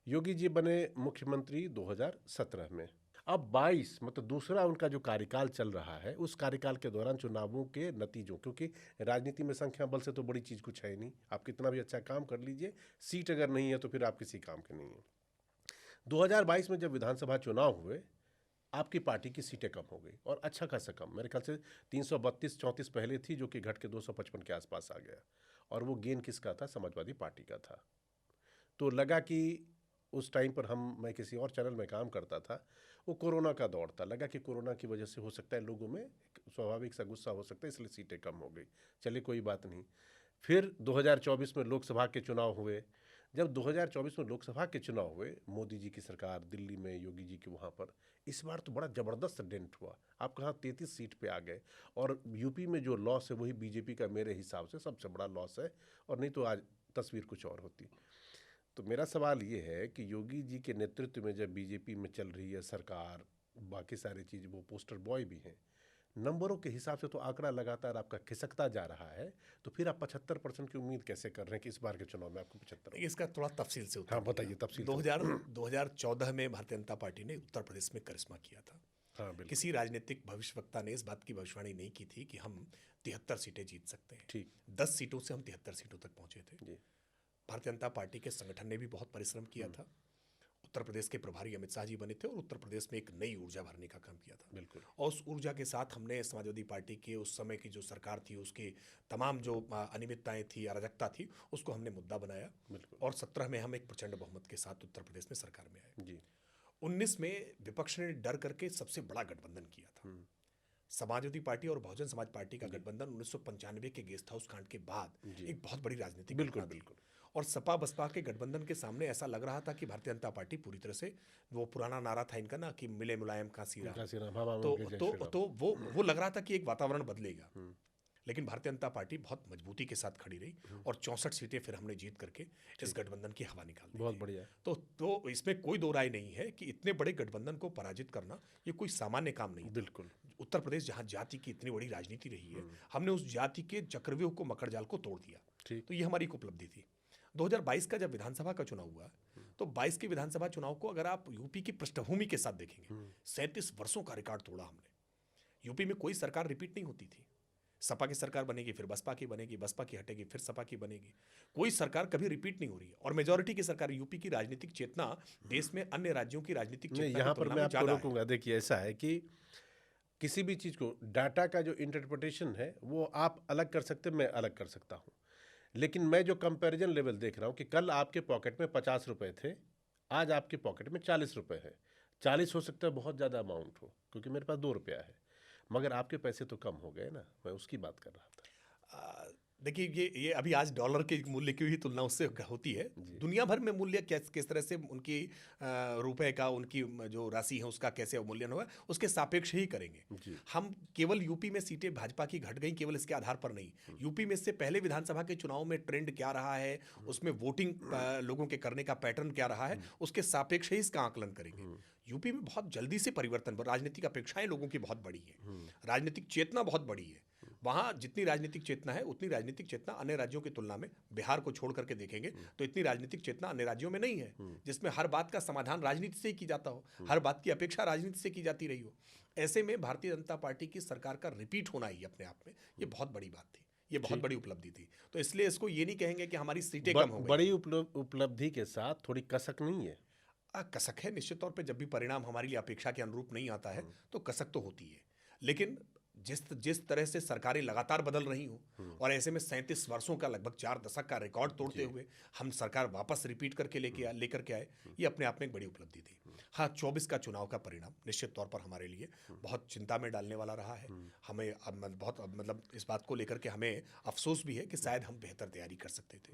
योगी जी बने मुख्यमंत्री 2017 में। अब 22 मतलब दूसरा उनका जो कार्यकाल चल रहा है, उस कार्यकाल के दौरान चुनावों के नतीजों, क्योंकि राजनीति में संख्या बल से तो बड़ी चीज़ कुछ है नहीं, आप कितना भी अच्छा काम कर लीजिए, सीट अगर नहीं है तो फिर आप किसी काम के नहीं है। 2022 में जब विधानसभा चुनाव हुए, आपकी पार्टी की सीटें कम हो गई, और अच्छा खासा कम, मेरे ख्याल से 332-34 पहले थी, जो कि घट के 255 के आसपास आ गया, और वो गेन किसका था? समाजवादी पार्टी का था। तो लगा कि उस टाइम पर मैं किसी और चैनल में काम करता था, वो कोरोना का दौर था, लगा कि कोरोना की वजह से हो सकता है लोगों में एक स्वाभाविक सा गुस्सा हो सकता है, इसलिए सीटें कम हो गई। चलिए कोई बात नहीं। फिर 2024 में लोकसभा के चुनाव हुए। जब 2024 में लोकसभा के चुनाव हुए, मोदी जी की सरकार दिल्ली में, योगी जी के वहाँ पर, इस बार तो बड़ा ज़बरदस्त डेंट हुआ। आप कहाँ 33 सीट पे आ गए, और यूपी में जो लॉस है वही बीजेपी का मेरे हिसाब से सबसे बड़ा लॉस है, और नहीं तो आज तस्वीर कुछ और होती। तो मेरा सवाल ये है कि योगी जी के नेतृत्व में जब बीजेपी में चल रही है सरकार, बाकी सारी चीज़, वो पोस्टर बॉय भी हैं, नंबरों के हिसाब से तो आंकड़ा लगातार आपका खिसकता जा रहा है, तो फिर आप 75% की उम्मीद कैसे कर रहे हैं कि इस बार के चुनाव में आपको 75? इसका थोड़ा तफसील से उत्तर हाँ बताइए, तफसील से। 2014 में भारतीय जनता पार्टी ने उत्तर प्रदेश में करिश्मा किया था। हाँ बिल्कुल। किसी राजनीतिक भविष्यवक्ता ने इस बात की भविष्यवाणी नहीं की थी कि हम 73 सीटें जीत सकते हैं। ठीक। 10 सीटों से हम 73 सीटों तक पहुंचे थे। जी। भारतीय जनता पार्टी के संगठन ने भी बहुत परिश्रम किया था। उत्तर प्रदेश के प्रभारी अमित शाह जी बने थे और उत्तर प्रदेश में एक नई ऊर्जा भरने का काम किया था। बिल्कुल। और उस ऊर्जा के साथ हमने समाजवादी पार्टी के उस समय की जो सरकार थी, उसकी तमाम जो अनियमितताएं थी, अराजकता थी, उसको हमने मुद्दा बनाया। बिल्कुल। और 17 में हम एक प्रचंड बहुमत के साथ उत्तर प्रदेश में सरकार में आए। जी। 19 में विपक्ष ने डर करके सबसे बड़ा गठबंधन किया था। समाजवादी पार्टी और बहुजन समाज पार्टी का गठबंधन 1995 के गेस्ट हाउस कांड के बाद एक बहुत बड़ी राजनीतिक बिल्कुल घटना थी। बिल्कुल। और सपा बसपा के गठबंधन के सामने ऐसा लग रहा था कि भारतीय जनता पार्टी पूरी तरह से, वो पुराना नारा था इनका ना कि मिले मुलायम कांसी राम, तो वो लग रहा था कि एक वातावरण बदलेगा। लेकिन भारतीय जनता पार्टी बहुत मजबूती के साथ खड़ी रही और 64 सीटें फिर हमने जीत करके इस गठबंधन की हवा निकाल दी। बहुत बढ़िया। तो इसमें कोई दो राय नहीं है कि इतने बड़े गठबंधन को पराजित करना ये कोई सामान्य काम नहीं। बिल्कुल। उत्तर प्रदेश जहां जाति की इतनी बड़ी राजनीति रही है, हमने उस जाति के चक्रव्यूह को, मकड़जाल को तोड़ दिया। तो ये हमारी एक उपलब्धि थी। 2022 का जब विधानसभा का चुनाव हुआ, तो 22 के विधानसभा चुनाव को अगर आप यूपी की पृष्ठभूमि के साथ देखेंगे, 37 वर्षों का रिकॉर्ड तोड़ा हमने। यूपी में कोई सरकार रिपीट नहीं होती थी। सपा की सरकार बनेगी, फिर बसपा की बनेगी, बसपा की हटेगी, फिर सपा की बनेगी। कोई सरकार कभी रिपीट नहीं हो रही है। और मेजॉरिटी की सरकार, यूपी की राजनीतिक चेतना देश में अन्य राज्यों की राजनीतिक चेतना यहाँ पर मैं आपको रोकूंगा। देखिए, ऐसा है कि किसी भी चीज़ को, डाटा का जो इंटरप्रिटेशन है वो आप अलग कर सकते हैं, मैं अलग कर सकता हूँ, लेकिन मैं जो कंपैरिजन लेवल देख रहा हूँ कि कल आपके पॉकेट में 50 रुपए थे, आज आपके पॉकेट में 40 रुपए है। 40 हो सकता है बहुत ज़्यादा अमाउंट हो, क्योंकि मेरे पास 2 रुपया है, मगर आपके पैसे तो कम हो गए ना, मैं उसकी बात कर रहा था। देखिए, ये अभी आज डॉलर के मूल्य की ही तुलना उससे होती है। दुनिया भर में मूल्य किस तरह से उनकी रुपए का, उनकी जो राशि है उसका कैसे मूल्यन हुआ, उसके सापेक्ष ही करेंगे। हम केवल यूपी में सीटें भाजपा की घट गई केवल इसके आधार पर नहीं, यूपी में से पहले विधानसभा के चुनाव में ट्रेंड क्या रहा है, उसमें वोटिंग लोगों के करने का पैटर्न क्या रहा है, उसके सापेक्ष ही इसका आकलन करेंगे। यूपी में बहुत जल्दी से परिवर्तन, राजनीतिक अपेक्षाएं लोगों की बहुत बड़ी है, राजनीतिक चेतना बहुत बड़ी है। वहां जितनी राजनीतिक चेतना है उतनी राजनीतिक चेतना अन्य राज्यों की तुलना में, बिहार को छोड़ करके देखेंगे तो इतनी राजनीतिक चेतना अन्य राज्यों में नहीं है, जिसमें हर बात का समाधान राजनीति से ही की जाता हो, हर बात की अपेक्षा राजनीति से की जाती रही हो। ऐसे में भारतीय जनता पार्टी की सरकार का रिपीट होना ही अपने आप में ये बहुत बड़ी बात थी, ये बहुत बड़ी उपलब्धि थी। तो इसलिए इसको ये नहीं कहेंगे कि हमारी सीटें कम हो गई। बड़ी उपलब्धि के साथ थोड़ी कसक नहीं है? कसक है निश्चित तौर पे। जब भी परिणाम हमारे लिए अपेक्षा के अनुरूप नहीं आता है तो कसक तो होती है। लेकिन जिस तरह से सरकारें लगातार बदल रही हूं, और ऐसे में 37 वर्षों का, लगभग 4 दशक का रिकॉर्ड तोड़ते हुए हम सरकार वापस रिपीट करके लेकर के आए, ये अपने आप में एक बड़ी उपलब्धि थी। हाँ, 24 का चुनाव का परिणाम निश्चित तौर पर हमारे लिए बहुत चिंता में डालने वाला रहा है। हमें बहुत इस बात को लेकर के हमें अफसोस भी है कि शायद हम बेहतर तैयारी कर सकते थे।